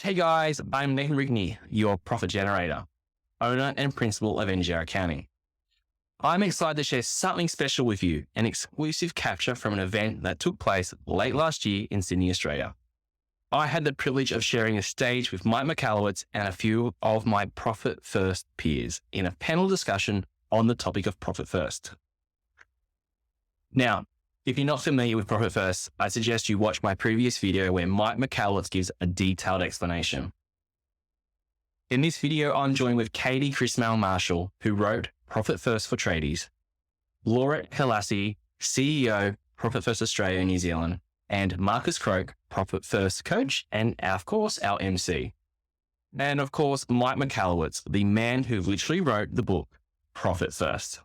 Hey guys, I'm Nathan Rigney, your profit generator, owner and principal of NGR Accounting. I'm excited to share something special with you, an exclusive capture from an event that took place late last year in Sydney, Australia. I had the privilege of sharing a stage with Mike Michalowicz and a few of my Profit First peers in a panel discussion on the topic of Profit First. Now, if you're not familiar with Profit First, I suggest you watch my previous video where Mike Michalowicz gives a detailed explanation. In this video, I'm joined with Katie Chrismale-Marshall, who wrote Profit First for Tradies, Laura Elkaslassy, CEO, Profit First Australia and New Zealand, and Marcus Kroek, Profit First coach, and of course, our MC. And of course, Mike Michalowicz, the man who literally wrote the book, Profit First.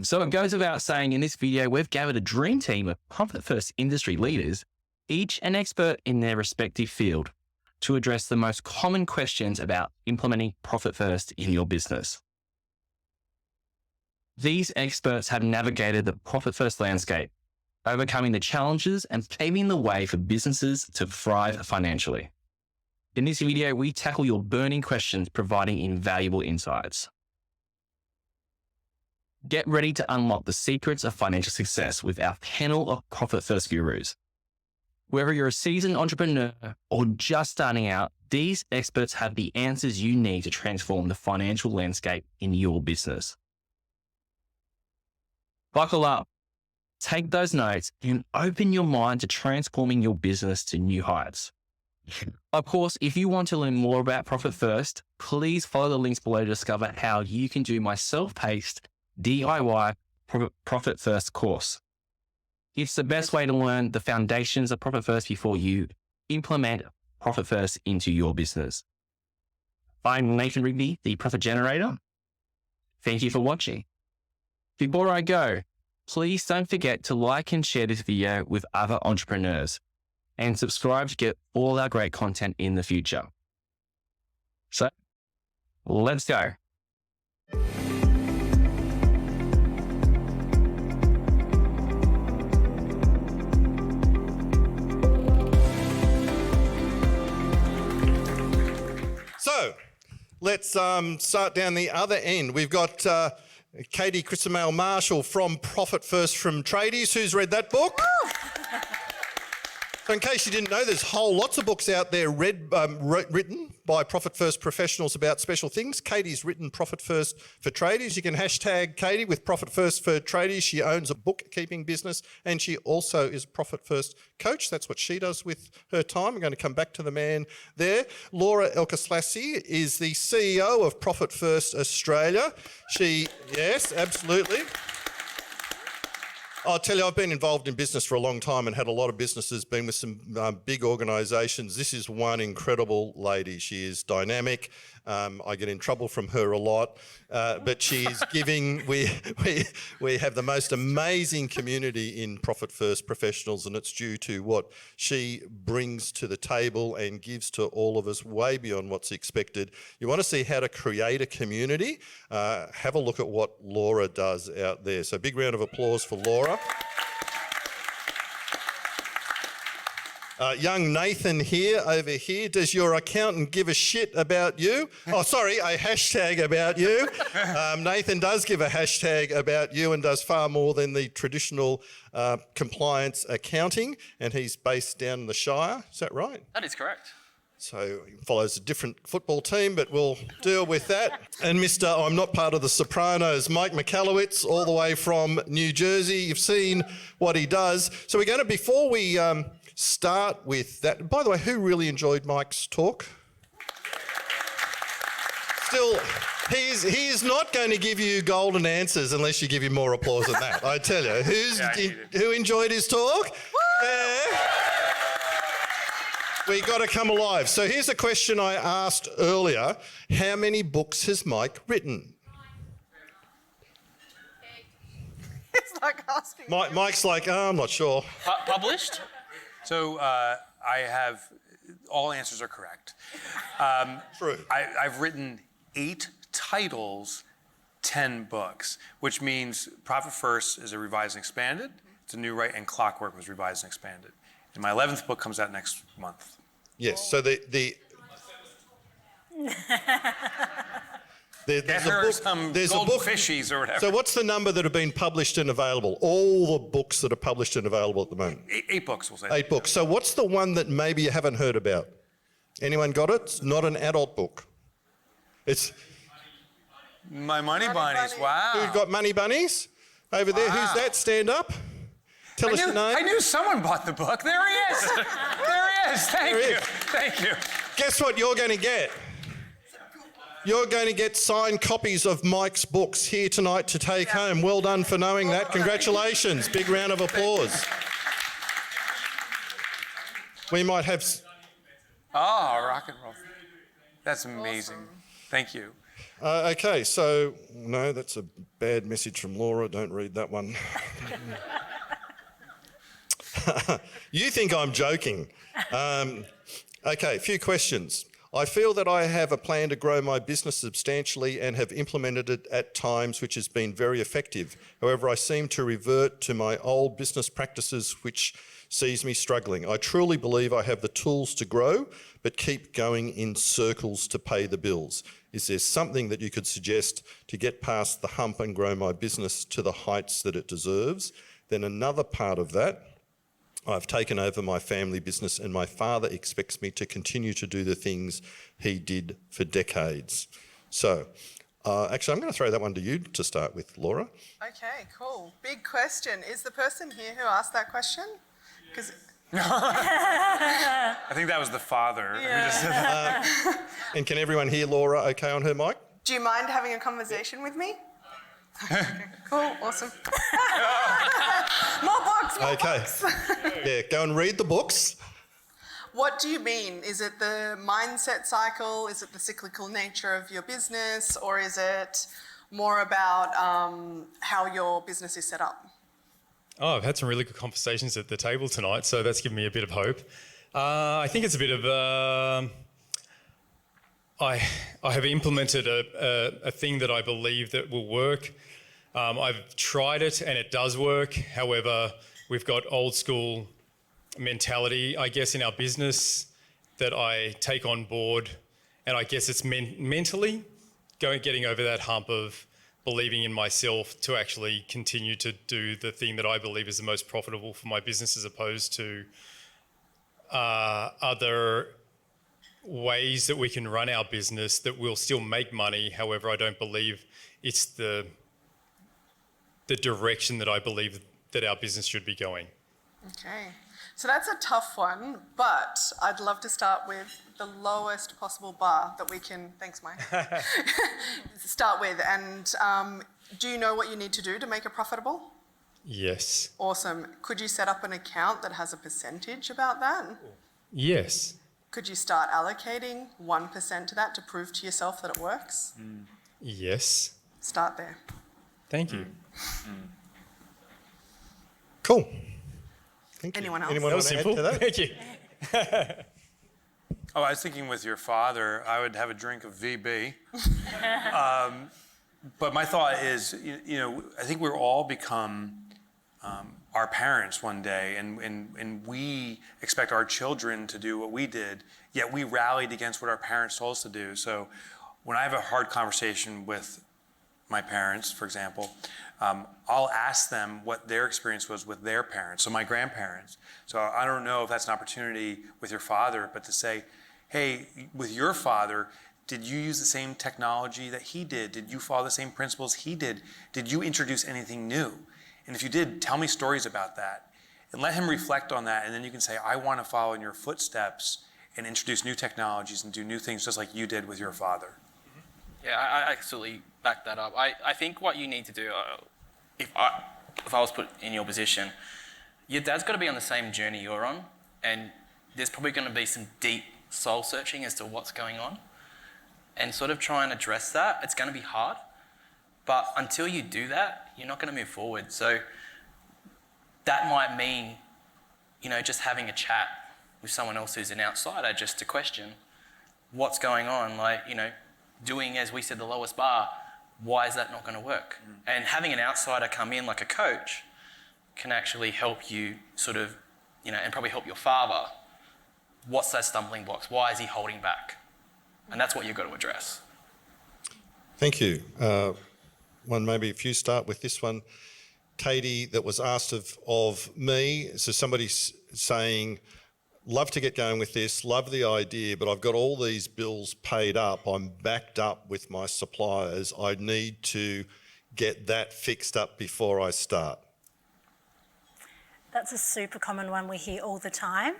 So it goes without saying, in this video, we've gathered a dream team of Profit First industry leaders, each an expert in their respective field, to address the most common questions about implementing Profit First in your business. These experts have navigated the Profit First landscape, overcoming the challenges and paving the way for businesses to thrive financially. In this video, we tackle your burning questions, providing invaluable insights. Get ready to unlock the secrets of financial success with our panel of Profit First gurus. Whether you're a seasoned entrepreneur or just starting out, these experts have the answers you need to transform the financial landscape in your business. Buckle up, take those notes, and open your mind to transforming your business to new heights. Of course, if you want to learn more about Profit First, please follow the links below to discover how you can do my self-paced DIY Profit First course. It's the best way to learn the foundations of Profit First before you implement Profit First into your business. I'm Nathan Rigney, the Profit Generator. Thank you for watching. Before I go, please don't forget to like and share this video with other entrepreneurs and subscribe to get all our great content in the future. So, let's go. So let's start down the other end. We've got Katie Chrismale-Marshall from Profit First from Tradies. Who's read that book? So in case you didn't know, there's lots of books out there written by Profit First professionals about special things. Katie's written Profit First for Tradies. You can hashtag Katie with Profit First for Tradies. She owns a bookkeeping business and she also is a Profit First coach. That's what she does with her time. I'm going to come back to the man there. Laura Elkaslassy is the CEO of Profit First Australia. Yes, absolutely. I'll tell you, I've been involved in business for a long time and had a lot of businesses, been with some big organisations. This is one incredible lady. She is dynamic. I get in trouble from her a lot, but she's giving. We have the most amazing community in Profit First professionals, and it's due to what she brings to the table and gives to all of us way beyond what's expected. You want to see how to create a community? Have a look at what Laura does out there. So big round of applause for Laura. Young Nathan over here, does your accountant give a shit about you? Oh, sorry, a hashtag about you. Nathan does give a hashtag about you and does far more than the traditional compliance accounting, and he's based down in the Shire. Is that right? That is correct. So he follows a different football team, but we'll deal with that. And Mr. I'm not part of the Sopranos, Mike Michalowicz, all the way from New Jersey. You've seen what he does. So we're going to, before we start with that, by the way, who really enjoyed Mike's talk? Still, he's not going to give you golden answers unless you give him more applause than that. I tell you, who enjoyed his talk? Yeah. We got to come alive. So here's a question I asked earlier. How many books has Mike written? It's like asking. Mike's like, oh, I'm not sure. Published? So I have, all answers are correct. True. I've written 8 titles, 10 books, which means Profit First is a revised and expanded. It's a new right, and Clockwork was revised and expanded. And my 11th book comes out next month. Yes, so the Get her some golden fishies or whatever. So what's the number that have been published and available? All the books that are published and available at the moment. 8 books, we'll say. 8 books. So what's the one that maybe you haven't heard about? Anyone got it? It's not an adult book. It's... My Money Bunnies, wow. Who's got Money Bunnies? Over there, who's that? Stand up. Tell us your name. I knew someone bought the book. There he is. There he is. Thank you. Guess what you're going to get? You're going to get signed copies of Mike's books here tonight to take home. Well done for knowing that. Congratulations. Big round of applause. We might have... Oh, rock and roll. That's amazing. Awesome. Thank you. Okay, so... No, that's a bad message from Laura. Don't read that one. You think I'm joking. Okay, a few questions. I feel that I have a plan to grow my business substantially and have implemented it at times, which has been very effective. However, I seem to revert to my old business practices, which sees me struggling. I truly believe I have the tools to grow, but keep going in circles to pay the bills. Is there something that you could suggest to get past the hump and grow my business to the heights that it deserves? Then another part of that, I've taken over my family business and my father expects me to continue to do the things he did for decades. So, actually, I'm going to throw that one to you to start with, Laura. Okay, cool. Big question. Is the person here who asked that question? Because I think that was the father. Yeah. And can everyone hear Laura okay on her mic? do you mind having a conversation with me? Okay, cool, awesome. More books, more books. Yeah, go and read the books. What do you mean? Is it the mindset cycle? Is it the cyclical nature of your business? Or is it more about how your business is set up? Oh, I've had some really good conversations at the table tonight, so that's given me a bit of hope. I think it's a bit of... I have implemented a thing that I believe that will work. I've tried it and it does work. However, we've got old school mentality, I guess, in our business that I take on board. And I guess it's mentally getting over that hump of believing in myself to actually continue to do the thing that I believe is the most profitable for my business, as opposed to other ways that we can run our business that will still make money. However, I don't believe it's the direction that I believe that our business should be going. Okay, so that's a tough one, but I'd love to start with the lowest possible bar that we can, thanks Mike, start with. And do you know what you need to do to make it profitable? Yes. Awesome. Could you set up an account that has a percentage about that? Yes. Could you start allocating 1% to that to prove to yourself that it works? Yes. Start there. Thank you. Cool. Thank you. Anyone else? Anyone That want was to add simple. to that? Thank you. Oh, I was thinking with your father, I would have a drink of VB. But my thought is, you know, I think we're all become our parents one day, and we expect our children to do what we did, yet we rallied against what our parents told us to do. So when I have a hard conversation with my parents, for example, I'll ask them what their experience was with their parents, so my grandparents. So I don't know if that's an opportunity with your father, but to say, hey, with your father, did you use the same technology that he did? Did you follow the same principles he did? Did you introduce anything new? And if you did, tell me stories about that. And let him reflect on that, and then you can say, I want to follow in your footsteps and introduce new technologies and do new things just like you did with your father. Yeah, I absolutely back that up. I think what you need to do, if I was put in your position, your dad's got to be on the same journey you're on, and there's probably going to be some deep soul searching as to what's going on, and sort of try and address that. It's going to be hard, but until you do that, you're not going to move forward. So that might mean, you know, just having a chat with someone else who's an outsider just to question what's going on, like, you know, doing, as we said, the lowest bar. Why is that not going to work? And having an outsider come in like a coach can actually help you sort of, you know, and probably help your father. What's those stumbling blocks? Why is he holding back? And that's what you've got to address. Thank you. One, maybe if you start with this one, Katie, that was asked of me. So somebody's saying, love to get going with this, love the idea, but I've got all these bills paid up. I'm backed up with my suppliers. I need to get that fixed up before I start. That's a super common one we hear all the time.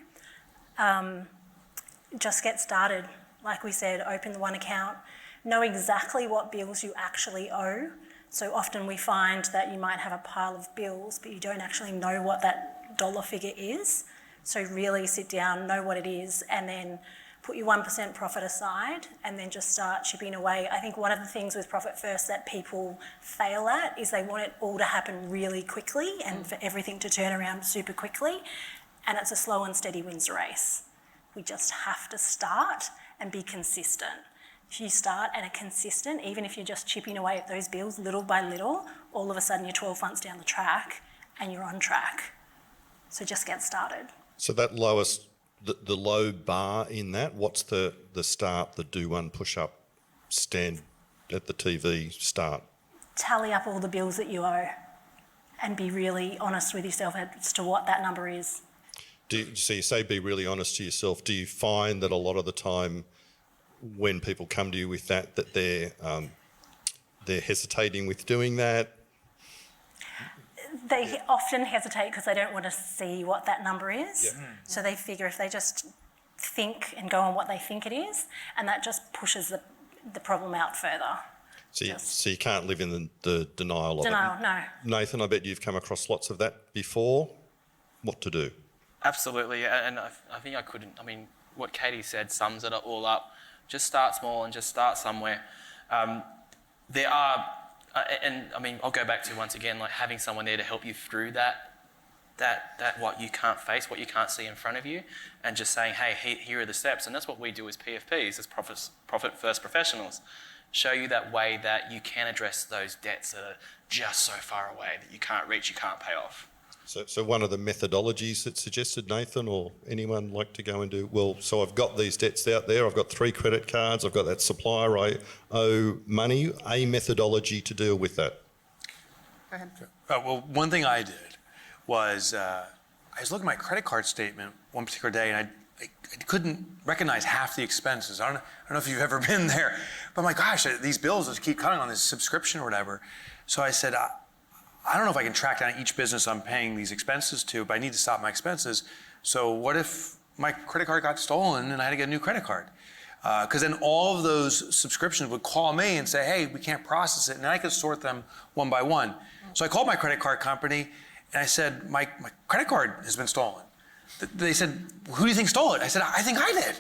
Just get started. Like we said, open the one account. Know exactly what bills you actually owe. So often we find that you might have a pile of bills, but you don't actually know what that dollar figure is. So really sit down, know what it is, and then put your 1% profit aside and then just start chipping away. I think one of the things with Profit First that people fail at is they want it all to happen really quickly and for everything to turn around super quickly. And it's a slow and steady wins race. We just have to start and be consistent. If you start and are consistent, even if you're just chipping away at those bills little by little, all of a sudden you're 12 months down the track and you're on track. So just get started. So that lowest, the low bar in that, what's the start, the do one push-up, stand at the TV start? Tally up all the bills that you owe and be really honest with yourself as to what that number is. So you say be really honest to yourself. Do you find that a lot of the time when people come to you with that they're hesitating with doing that? They often hesitate because they don't want to see what that number is. Yeah. So they figure if they just think and go on what they think it is, and that just pushes the problem out further. So you can't live in the denial of it? Denial, no. Nathan, I bet you've come across lots of that before. What to do? Absolutely, and I think what Katie said sums it all up. Just start small and just start somewhere. There are, I'll go back to once again, like having someone there to help you through that what you can't face, what you can't see in front of you, and just saying, hey, here are the steps. And that's what we do as PFPs, as Profit First Professionals. Show you that way that you can address those debts that are just so far away that you can't reach, you can't pay off. So one of the methodologies that's suggested, Nathan, or anyone like to go and do, well, so I've got these debts out there, I've got 3 credit cards, I've got that supplier I owe money, a methodology to deal with that. Go ahead. Well, one thing I did was I was looking at my credit card statement one particular day, and I couldn't recognize half the expenses. I don't know if you've ever been there, but I'm like, gosh, these bills just keep coming on this subscription or whatever. So I said, I don't know if I can track down each business I'm paying these expenses to, but I need to stop my expenses. So what if my credit card got stolen and I had to get a new credit card? Because then all of those subscriptions would call me and say, hey, we can't process it. And I could sort them one by one. So I called my credit card company and I said, my credit card has been stolen. They said, who do you think stole it? I said, I think I did.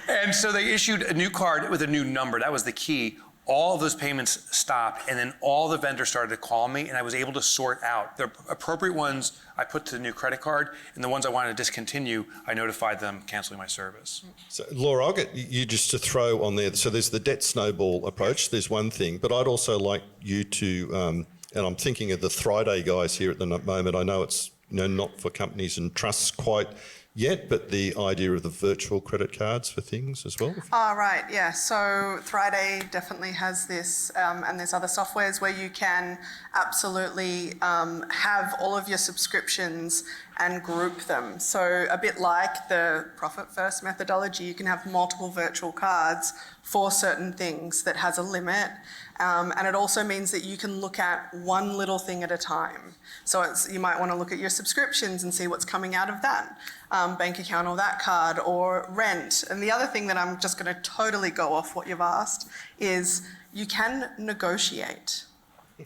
And so they issued a new card with a new number. That was the key. All of those payments stopped, and then all the vendors started to call me, and I was able to sort out. The appropriate ones I put to the new credit card, and the ones I wanted to discontinue, I notified them canceling my service. So, Laura, I'll get you just to throw on there. So there's the debt snowball approach. There's one thing, but I'd also like you to, and I'm thinking of the Friday guys here at the moment. I know it's not for companies and trusts quite yet, but the idea of the virtual credit cards for things as well? Right, yeah. So Thriday definitely has this, and there's other softwares where you can absolutely have all of your subscriptions and group them. So a bit like the Profit First methodology, you can have multiple virtual cards for certain things that has a limit. And it also means that you can look at one little thing at a time. So you might want to look at your subscriptions and see what's coming out of that bank account or that card, or rent. And the other thing that I'm just going to totally go off what you've asked is you can negotiate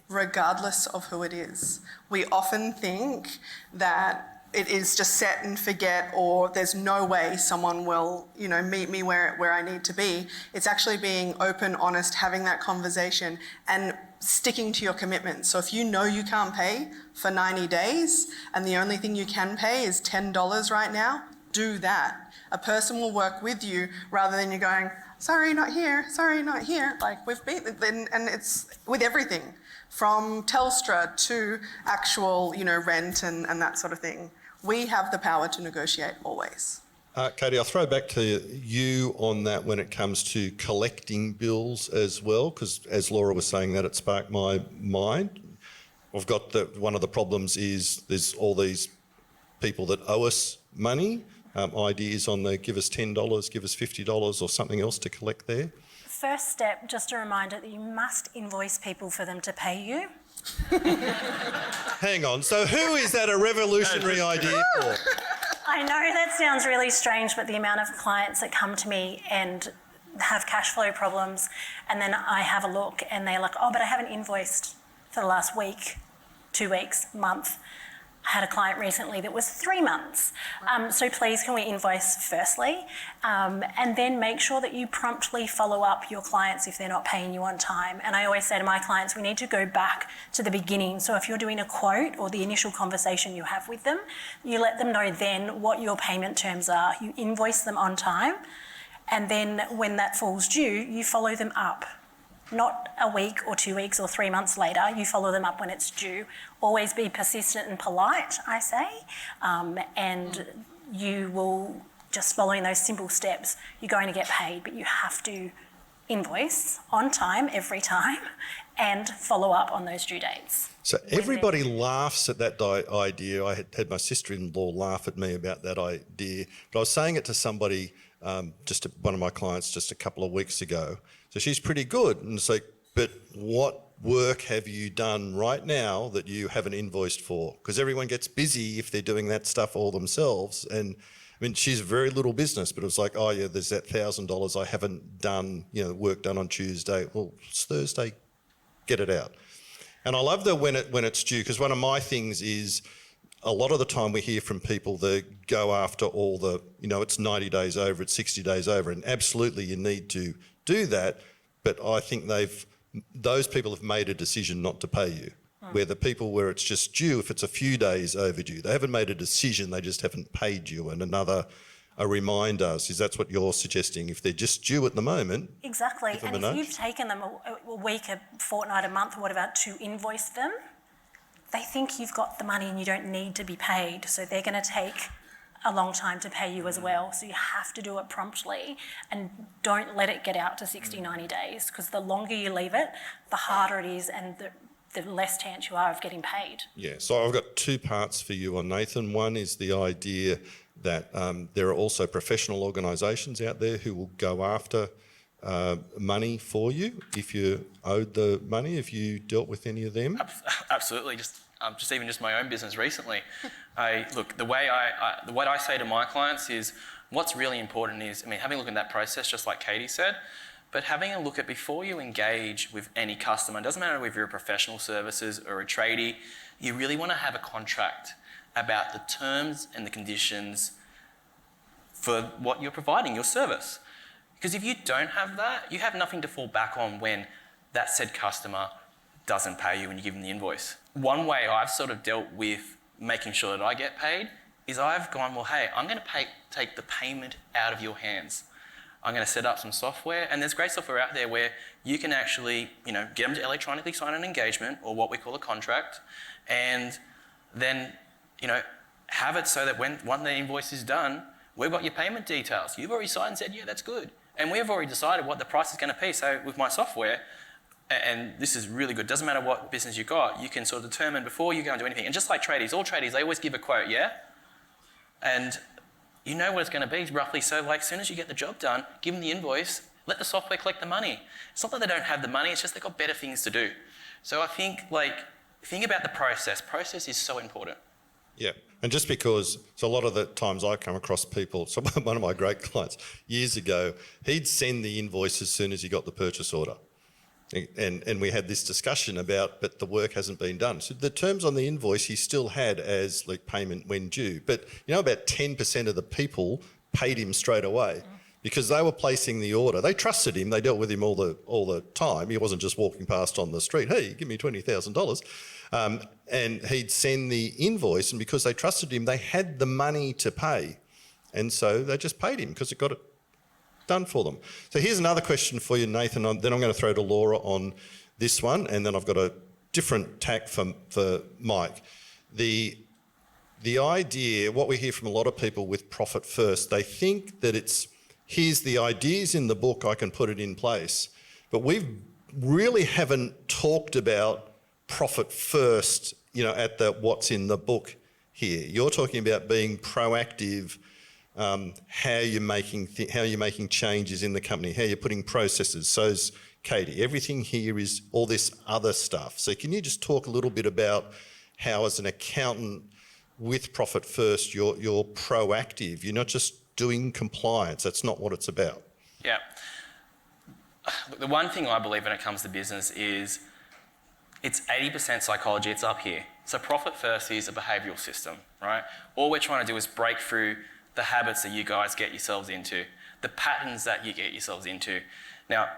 regardless of who it is. We often think that it is just set and forget, or there's no way someone will, meet me where I need to be. It's actually being open, honest, having that conversation and sticking to your commitments. So if you know you can't pay for 90 days and the only thing you can pay is $10 right now, do that. A person will work with you rather than you going, sorry, not here, sorry, not here. Like we've been, and it's with everything from Telstra to actual, rent and that sort of thing. We have the power to negotiate always. Katie, I'll throw back to you on that when it comes to collecting bills as well, because as Laura was saying that, it sparked my mind. I've got one of the problems is there's all these people that owe us money, ideas on the give us $10, give us $50 or something else to collect there. First step, just a reminder that you must invoice people for them to pay you. Hang on, so who is that a revolutionary idea for? I know that sounds really strange, but the amount of clients that come to me and have cash flow problems, and then I have a look and they're like, oh, but I haven't invoiced for the last week, 2 weeks, month. I had a client recently that was 3 months. So please can we invoice firstly, and then make sure that you promptly follow up your clients if they're not paying you on time. And I always say to my clients, we need to go back to the beginning. So if you're doing a quote or the initial conversation you have with them, you let them know then what your payment terms are. You invoice them on time, and then when that falls due, you follow them up. Not a week or 2 weeks or 3 months later, you follow them up when it's due. Always be persistent and polite, I say, and you will, just following those simple steps, you're going to get paid, but you have to invoice on time every time and follow up on those due dates. So everybody laughs at that idea. I had my sister-in-law laugh at me about that idea, but I was saying it to somebody, just one of my clients just a couple of weeks ago. So she's pretty good. And it's like, but what work have you done right now that you haven't invoiced for? Because everyone gets busy if they're doing that stuff all themselves. And I mean, she's very little business, but it was like, oh yeah, there's that $1,000 I haven't done, work done on Tuesday. Well, it's Thursday, get it out. And I love that when it's due, because one of my things is a lot of the time we hear from people that go after all the, it's 90 days over, it's 60 days over, and absolutely you need to do that, but I think those people have made a decision not to pay you. Where the people where it's just due, if it's a few days overdue, they haven't made a decision, they just haven't paid you. And a reminder is that's what you're suggesting. If they're just due at the moment, exactly. And if you've taken them a week, a fortnight, a month, or whatever, to invoice them, they think you've got the money and you don't need to be paid. So they're going to take a long time to pay you as well. So you have to do it promptly and don't let it get out to 60, 90 days, because the longer you leave it, the harder it is and the less chance you are of getting paid. Yeah, so I've got two parts for you on Nathan. One is the idea that there are also professional organisations out there who will go after money for you if you owed the money. Have you dealt with any of them? Absolutely. Just even my own business recently. What I say to my clients is what's really important is, having a look at that process, just like Katie said, but having a look at before you engage with any customer, it doesn't matter if you're a professional services or a tradie, you really want to have a contract about the terms and the conditions for what you're providing, your service. Because if you don't have that, you have nothing to fall back on when that said customer doesn't pay you when you give them the invoice. One way I've sort of dealt with making sure that I get paid is I've gone, well, hey, I'm going to take the payment out of your hands. I'm going to set up some software, and there's great software out there where you can actually, get them to electronically sign an engagement or what we call a contract, and then, have it so that when the invoice is done, we've got your payment details. You've already signed and said, yeah, that's good. And we've already decided what the price is going to be. So with my software, and this is really good, doesn't matter what business you got, you can sort of determine before you go and do anything. And just like tradies, all tradies, they always give a quote, yeah? And you know what it's going to be roughly. So as soon as you get the job done, give them the invoice, let the software collect the money. It's not that they don't have the money, it's just they've got better things to do. So I think think about the process. Process is so important. Yeah, and just because, so a lot of the times I come across people, so one of my great clients years ago, he'd send the invoice as soon as he got the purchase order. And we had this discussion about, but the work hasn't been done. So the terms on the invoice he still had as payment when due. But about 10% of the people paid him straight away because they were placing the order. They trusted him. They dealt with him all the time. He wasn't just walking past on the street, hey, give me $20,000. And he'd send the invoice, and because they trusted him, they had the money to pay. And so they just paid him because it got it done for them. So here's another question for you, Nathan. Then I'm going to throw to Laura on this one, and then I've got a different tack for Mike. The the idea, what we hear from a lot of people with profit first, they think that it's, here's the ideas in the book, I can put it in place. But we really haven't talked about profit first, at the what's in the book here. You're talking about being proactive, how you're making changes in the company, how you're putting processes. So's Katie. Everything here is all this other stuff. So can you just talk a little bit about how, as an accountant with profit first, you're proactive? You're not just doing compliance. That's not what it's about. Yeah. The one thing I believe when it comes to business is it's 80% psychology, it's up here. So profit first is a behavioural system, right? All we're trying to do is break through the habits that you guys get yourselves into, the patterns that you get yourselves into. Now,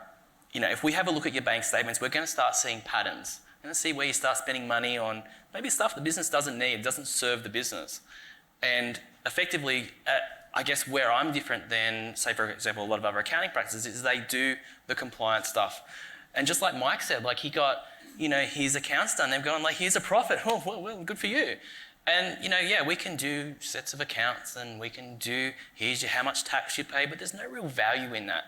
if we have a look at your bank statements, we're going to start seeing patterns. We're going to see where you start spending money on maybe stuff the business doesn't need, doesn't serve the business. And effectively, I guess where I'm different than, say, for example, a lot of other accounting practices is they do the compliance stuff. And just like Mike said, he got, his accounts done. They've gone here's a profit. Oh, well, good for you. And, we can do sets of accounts and we can do, here's how much tax you pay, but there's no real value in that.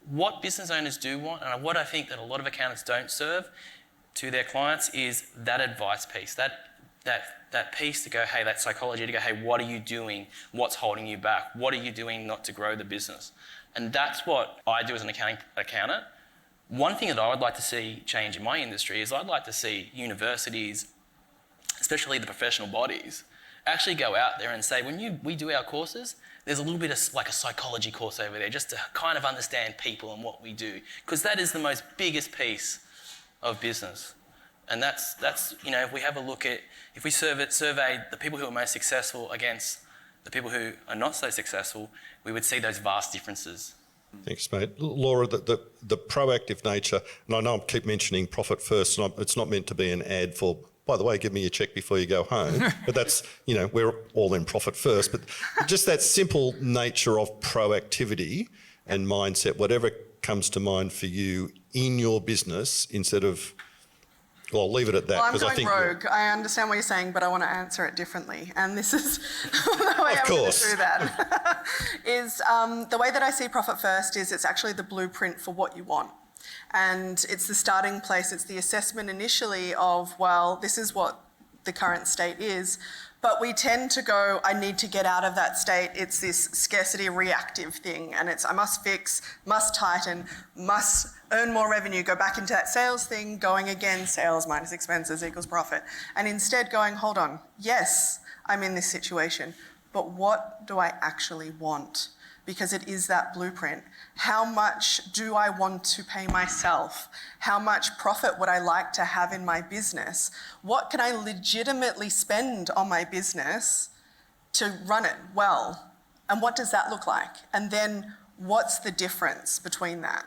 What business owners do want, and what I think that a lot of accountants don't serve to their clients, is that advice piece, that piece to go, hey, that psychology to go, hey, what are you doing? What's holding you back? What are you doing not to grow the business? And that's what I do as an accountant. One thing that I would like to see change in my industry is I'd like to see universities, especially the professional bodies, actually go out there and say, when we do our courses, there's a little bit of a psychology course over there just to kind of understand people and what we do, because that is the most biggest piece of business. And that's if we have a look at, if we survey the people who are most successful against the people who are not so successful, we would see those vast differences. Thanks, mate. Laura, the proactive nature, and I know I keep mentioning profit first, and it's not meant to be an ad for, by the way, give me your check before you go home. But that's, we're all in profit first. But just that simple nature of proactivity and mindset, whatever comes to mind for you in your business, instead of, well, I'll leave it at that. Well, I'm going rogue. I understand what you're saying, but I want to answer it differently. And this is the way I'm going to do that. Is the way that I see profit first is it's actually the blueprint for what you want. And it's the starting place. It's the assessment initially of, well, this is what the current state is. But we tend to go, I need to get out of that state. It's this scarcity reactive thing. And it's, I must fix, must tighten, must earn more revenue, go back into that sales thing, going again, sales minus expenses equals profit. And instead going, hold on, yes, I'm in this situation, but what do I actually want? Because it is that blueprint. How much do I want to pay myself? How much profit would I like to have in my business? What can I legitimately spend on my business to run it well? And what does that look like? And then what's the difference between that?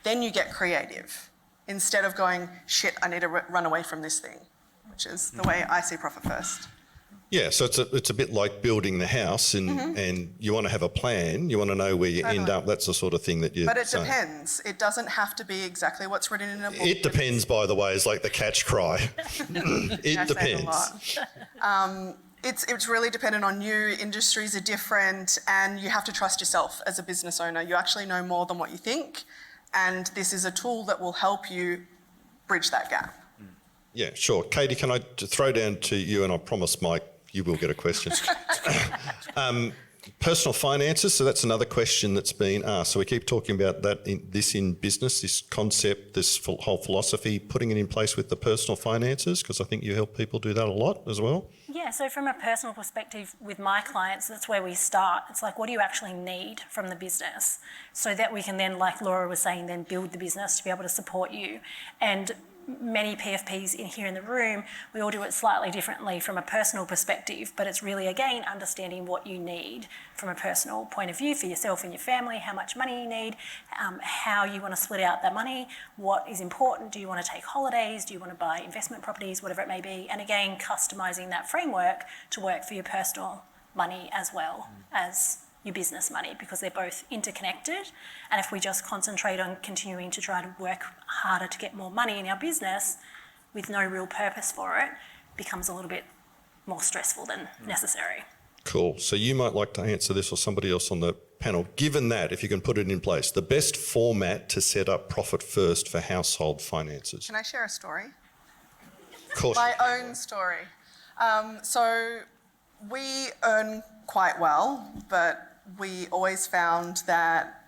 Then you get creative instead of going, shit, I need to run away from this thing, which is the way I see profit first. Yeah, so it's a bit like building the house, and you want to have a plan. You want to know where you end up. That's the sort of thing that you. But it depends. It doesn't have to be exactly what's written in a book. It depends, by the way, is like the catch cry. It depends. It's really dependent on you. Industries are different, and you have to trust yourself as a business owner. You actually know more than what you think, and this is a tool that will help you bridge that gap. Yeah, sure. Katie, can I throw down to you, and I promise, Mike, you will get a question. Personal finances, so that's another question that's been asked. So we keep talking about that in business, this concept, this whole philosophy, putting it in place with the personal finances, because I think you help people do that a lot as well. Yeah, so from a personal perspective with my clients, that's where we start. It's like, what do you actually need from the business? So that we can then, like Laura was saying, then build the business to be able to support you. And many PFPs in here in the room, we all do it slightly differently from a personal perspective, but it's really, again, understanding what you need from a personal point of view for yourself and your family, how much money you need, how you want to split out that money, what is important, do you want to take holidays, do you want to buy investment properties, whatever it may be, and again, customising that framework to work for your personal money as well as your business money, because they're both interconnected. And if we just concentrate on continuing to try to work harder to get more money in our business with no real purpose for it, becomes a little bit more stressful than necessary. Cool. So you might like to answer this, or somebody else on the panel. Given that, if you can put it in place, the best format to set up profit first for household finances. Can I share a story? Of course. My own story. So we earn quite well, but we always found that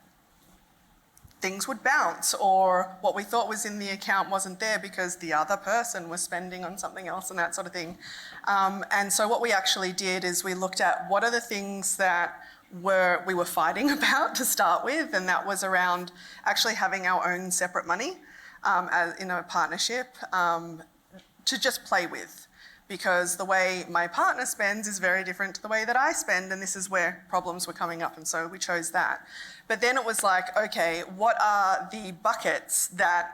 things would bounce, or what we thought was in the account wasn't there because the other person was spending on something else and that sort of thing. And so what we actually did is we looked at what are the things that we were fighting about to start with, and that was around actually having our own separate money in a partnership to just play with. Because the way my partner spends is very different to the way that I spend, and this is where problems were coming up, and so we chose that. But then it was like, okay, what are the buckets that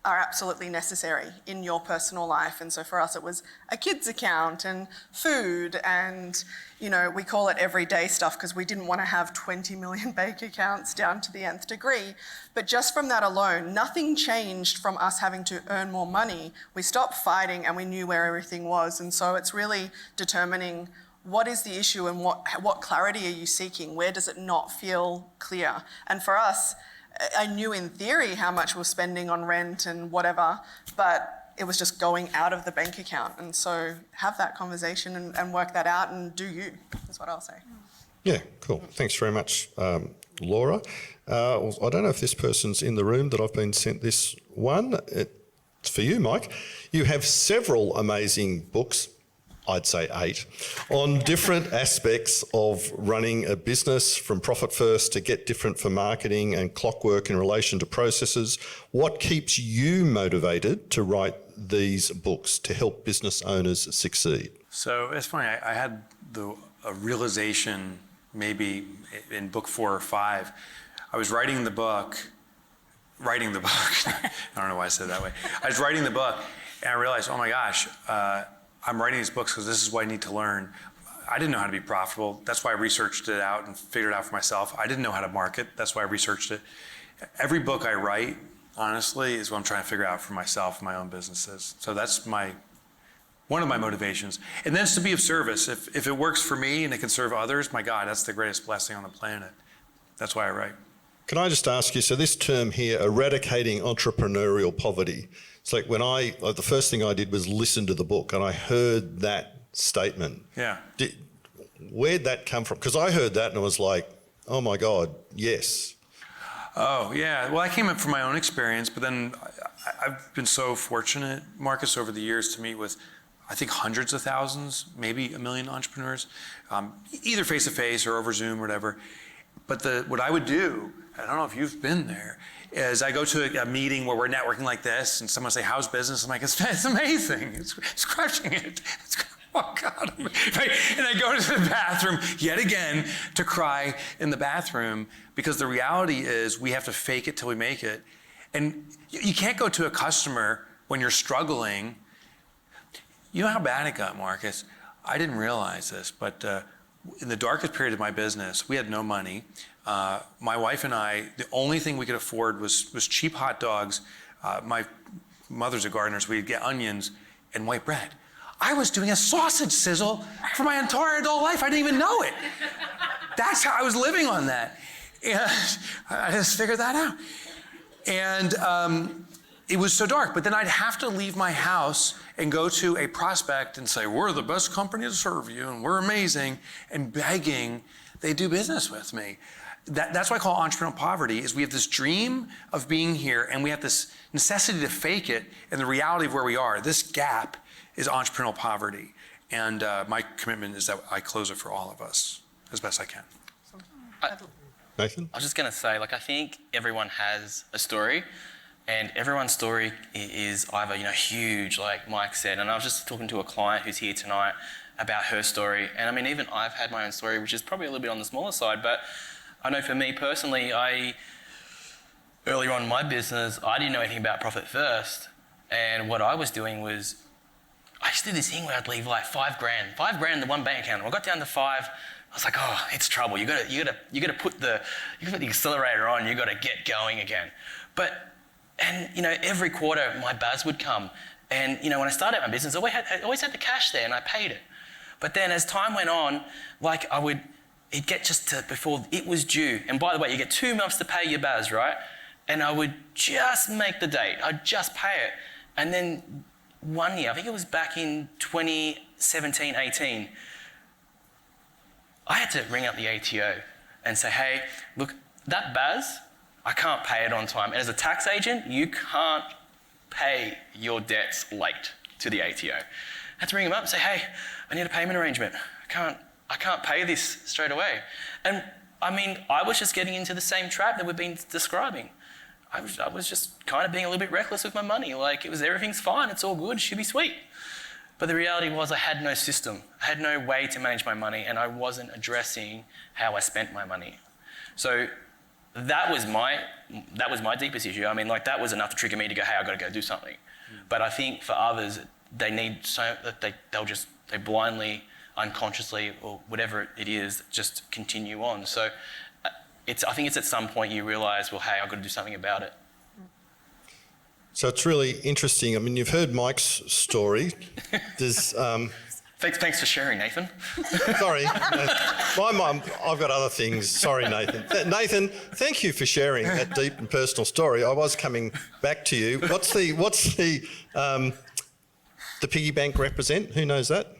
are absolutely necessary in your personal life? And so for us it was a kids account and food and, you know, we call it everyday stuff because we didn't want to have 20 million bank accounts down to the nth degree. But just from that alone, nothing changed from us having to earn more money. We stopped fighting and we knew where everything was. And so it's really determining what is the issue and what clarity are you seeking? Where does it not feel clear? And for us, I knew in theory how much we're spending on rent and whatever, but it was just going out of the bank account. And so have that conversation and work that out and do you, is what I'll say. Yeah, cool. Thanks very much, Laura. I don't know if this person's in the room that I've been sent this one. It's for you, Mike. You have several amazing books, I'd say 8, on different aspects of running a business, from profit first to get different for marketing and clockwork in relation to processes. What keeps you motivated to write these books to help business owners succeed? So it's funny, I had a realization maybe in book 4 or 5. I was writing the book. I don't know why I said it that way. I was writing the book and I realized, oh my gosh, I'm writing these books because this is what I need to learn. I didn't know how to be profitable. That's why I researched it out and figured it out for myself. I didn't know how to market. That's why I researched it. Every book I write, honestly, is what I'm trying to figure out for myself and my own businesses. So that's one of my motivations. And then it's to be of service. If it works for me and it can serve others, my God, that's the greatest blessing on the planet. That's why I write. Can I just ask you, so this term here, eradicating entrepreneurial poverty, it's like the first thing I did was listen to the book and I heard that statement. Yeah. Where'd that come from? Because I heard that and I was like, oh my God, yes. Oh, yeah. Well, I came up from my own experience, but then I've been so fortunate, Marcus, over the years to meet with, I think, hundreds of thousands, maybe 1 million entrepreneurs, either face-to-face or over Zoom or whatever. But what I would do, I don't know if you've been there, is I go to a meeting where we're networking like this and someone say, how's business? I'm like, it's amazing. It's crushing it. Oh God. Right? And I go to the bathroom yet again to cry in the bathroom because the reality is we have to fake it till we make it. And you can't go to a customer when you're struggling. You know how bad it got, Marcus? I didn't realize this, but in the darkest period of my business, we had no money. My wife and I, the only thing we could afford was cheap hot dogs. My mother's a gardener, so we'd get onions and white bread. I was doing a sausage sizzle for my entire adult life. I didn't even know it. That's how I was living on that. And I just figured that out. And it was so dark, but then I'd have to leave my house and go to a prospect and say, we're the best company to serve you and we're amazing, and begging they do business with me. That's what I call entrepreneurial poverty, is we have this dream of being here and we have this necessity to fake it, and the reality of where we are, this gap is entrepreneurial poverty. And my commitment is that I close it for all of us as best I can. Nathan? I was just going to say, I think everyone has a story, and everyone's story is either, huge, like Mike said. And I was just talking to a client who's here tonight about her story. And I mean, even I've had my own story, which is probably a little bit on the smaller side, but I know for me personally, earlier on in my business, I didn't know anything about profit first. And what I was doing was, I just did this thing where I'd leave like $5,000 in the one bank account. When I got down to 5, I was like, oh, it's trouble. You gotta put the accelerator on. You gotta get going again. And every quarter my buzz would come. And when I started my business, I always had the cash there and I paid it. But then as time went on, like it'd get just to before it was due. And by the way, you get 2 months to pay your BAS, right? And I would just make the date. I'd just pay it. And then one year, I think it was back in 2017, 18, I had to ring up the ATO and say, hey, look, that BAS, I can't pay it on time. And as a tax agent, you can't pay your debts late to the ATO. I had to ring them up and say, hey, I need a payment arrangement. I can't pay this straight away. And I mean, I was just getting into the same trap that we've been describing. I was just kind of being a little bit reckless with my money. Like everything's fine, it's all good, it should be sweet. But the reality was I had no system. I had no way to manage my money, and I wasn't addressing how I spent my money. So that was my deepest issue. I mean, like that was enough to trigger me to go, hey, I've got to go do something. But I think for others, they need so that they blindly, unconsciously, or whatever it is, just continue on. So I think it's at some point you realise, well, hey, I've got to do something about it. So it's really interesting. I mean, you've heard Mike's story. There's Thanks for sharing, Nathan. sorry, my mum. I've got other things. Sorry, Nathan. Nathan, thank you for sharing that deep and personal story. I was coming back to you. What's the piggy bank represent? Who knows that?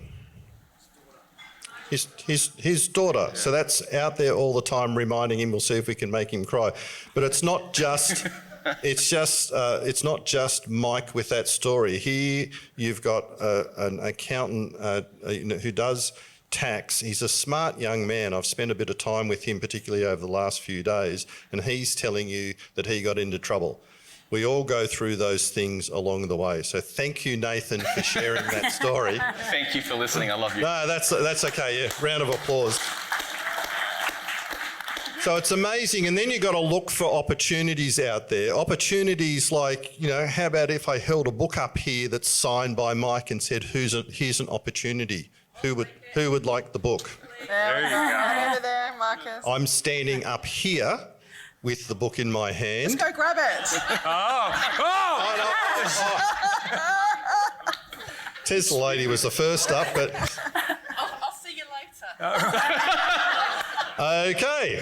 His daughter. So that's out there all the time, reminding him. We'll see if we can make him cry. But it's not just. It's not just Mike with that story. Here you've got an accountant who does tax. He's a smart young man. I've spent a bit of time with him, particularly over the last few days, and he's telling you that he got into trouble. We all go through those things along the way. So thank you, Nathan, for sharing that story. Thank you for listening. I love you. No, that's okay. Yeah, round of applause. So it's amazing, and then you've got to look for opportunities out there. Opportunities like, how about if I held a book up here that's signed by Mike and said, here's an opportunity. Who would like the book? There you go. Over there, Marcus. I'm standing up here with the book in my hand. Let's go grab it. Tez the lady was the first up, but... I'll see you later. Okay,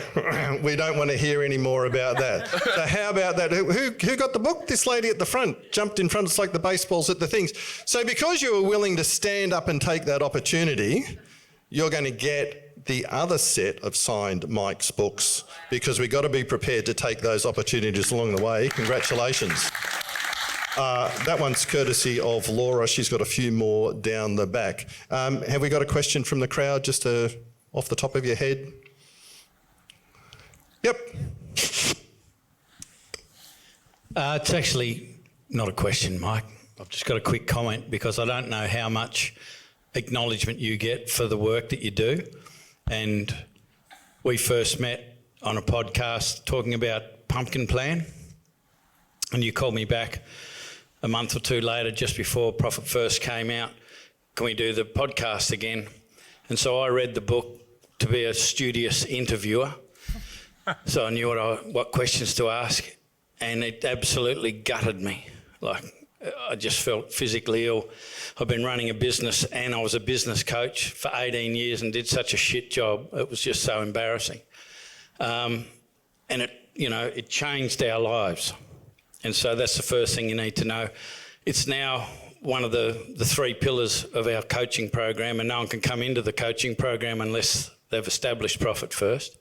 we don't want to hear any more about that. So how about that? Who got the book? This lady at the front, jumped in front. It's like the baseballs at the things. So because you were willing to stand up and take that opportunity, you're going to get the other set of signed Mike's books, because we've got to be prepared to take those opportunities along the way. Congratulations. That one's courtesy of Laura. She's got a few more down the back. Have we got a question from the crowd, just off the top of your head? Yep. It's actually not a question, Mike. I've just got a quick comment, because I don't know how much acknowledgement you get for the work that you do. And we first met on a podcast talking about Pumpkin Plan, and you called me back a month or two later, just before Profit First came out. Can we do the podcast again? And so I read the book to be a studious interviewer. So I knew what questions to ask, and it absolutely gutted me. Like, I just felt physically ill. I've been running a business, and I was a business coach for 18 years and did such a shit job. It was just so embarrassing. And it changed our lives. And so that's the first thing you need to know. It's now one of the 3 pillars of our coaching program, and no one can come into the coaching program unless they've established Profit First.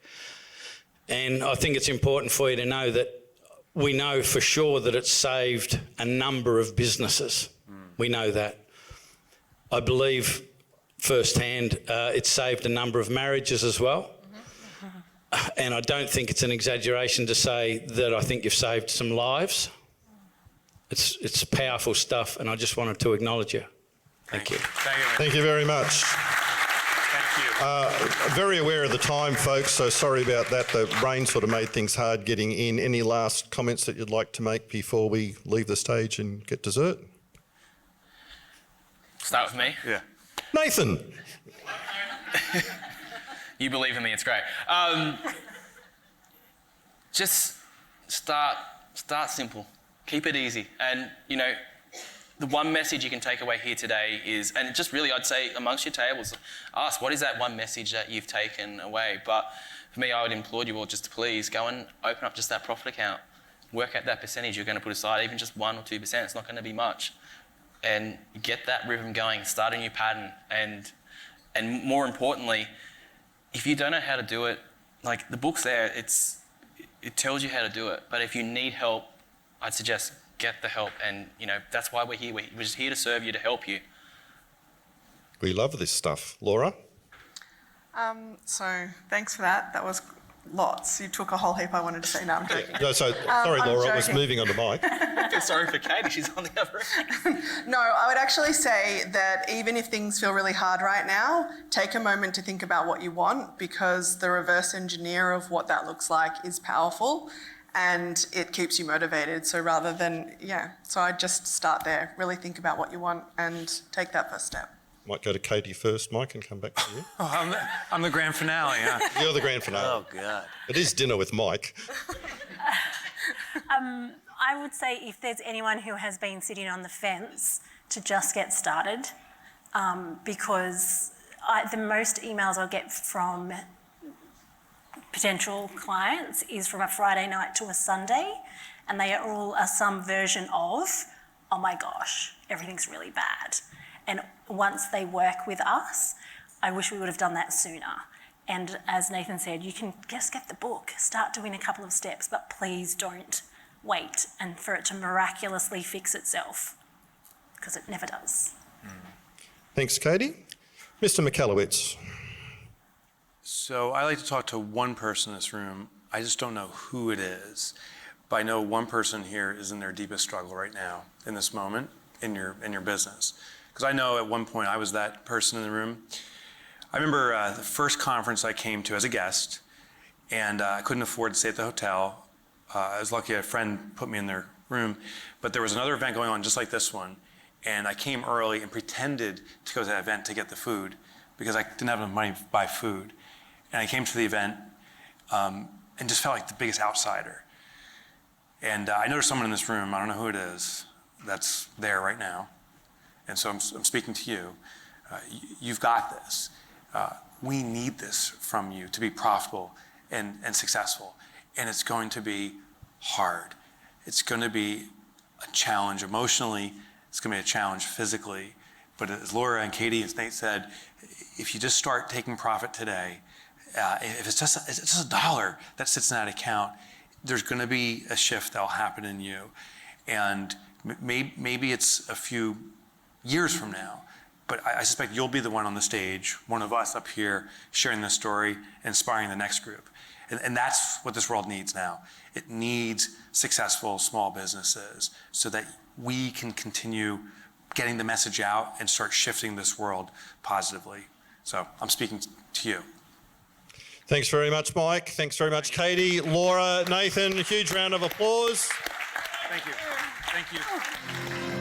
And I think it's important for you to know that we know for sure that it's saved a number of businesses. We know that. I believe firsthand it's saved a number of marriages as well. And I don't think it's an exaggeration to say that I think you've saved some lives. It's powerful stuff, and I just wanted to acknowledge you. Thank you. Thank you very much. Very aware of the time, folks, so sorry about that. The rain sort of made things hard getting in. Any last comments that you'd like to make before we leave the stage and get dessert? Start with me? Yeah. Nathan! You believe in me, it's great. Just start simple. Keep it easy. And, the one message you can take away here today is, and just really I'd say amongst your tables, ask what is that one message that you've taken away. But for me, I would implore you all just to please go and open up just that profit account. Work out that percentage you're going to put aside, even just 1 or 2%. It's not going to be much. And get that rhythm going, start a new pattern. And more importantly, if you don't know how to do it, like the book's there, it tells you how to do it. But if you need help, I'd suggest get the help. And, you know, that's why we're here. We're just here to serve you, to help you. We love this stuff. Laura? So thanks for that. That was lots. You took a whole heap I wanted to say. No, I'm joking. No, sorry, Laura, I was moving on to Mike. I feel sorry for Katie. She's on the other end. No, I would actually say that even if things feel really hard right now, take a moment to think about what you want, because the reverse engineer of what that looks like is powerful and it keeps you motivated. So rather than, so I'd just start there. Really think about what you want and take that first step. Might go to Katie first, Mike, and come back to you. I'm the grand finale, huh? You're the grand finale. Oh, God. It is dinner with Mike. I would say if there's anyone who has been sitting on the fence, to just get started, because the most emails I'll get from potential clients is from a Friday night to a Sunday, and they are all some version of, oh my gosh, everything's really bad. And once they work with us, I wish we would have done that sooner. And as Nathan said, you can just get the book, start doing a couple of steps, but please don't wait and for it to miraculously fix itself, because it never does. Thanks, Katie. Mr. Michalowicz. So I like to talk to one person in this room. I just don't know who it is, but I know one person here is in their deepest struggle right now, in this moment, in your business. Because I know at one point I was that person in the room. I remember the first conference I came to as a guest, and I couldn't afford to stay at the hotel. I was lucky a friend put me in their room, but there was another event going on just like this one, and I came early and pretended to go to that event to get the food because I didn't have enough money to buy food. And I came to the event and just felt like the biggest outsider. And I noticed someone in this room, I don't know who it is, that's there right now. And so I'm speaking to you. You've got this. We need this from you to be profitable and successful. And it's going to be hard. It's going to be a challenge emotionally. It's going to be a challenge physically. But as Laura and Katie and Nate said, if you just start taking profit today, if it's just $1 that sits in that account, there's going to be a shift that will happen in you. And maybe it's a few years from now, but I suspect you'll be the one on the stage, one of us up here, sharing this story, inspiring the next group. And that's what this world needs now. It needs successful small businesses so that we can continue getting the message out and start shifting this world positively. So I'm speaking to you. Thanks very much, Mike. Thanks very much, Katie, Laura, Nathan. A huge round of applause. Thank you. Thank you.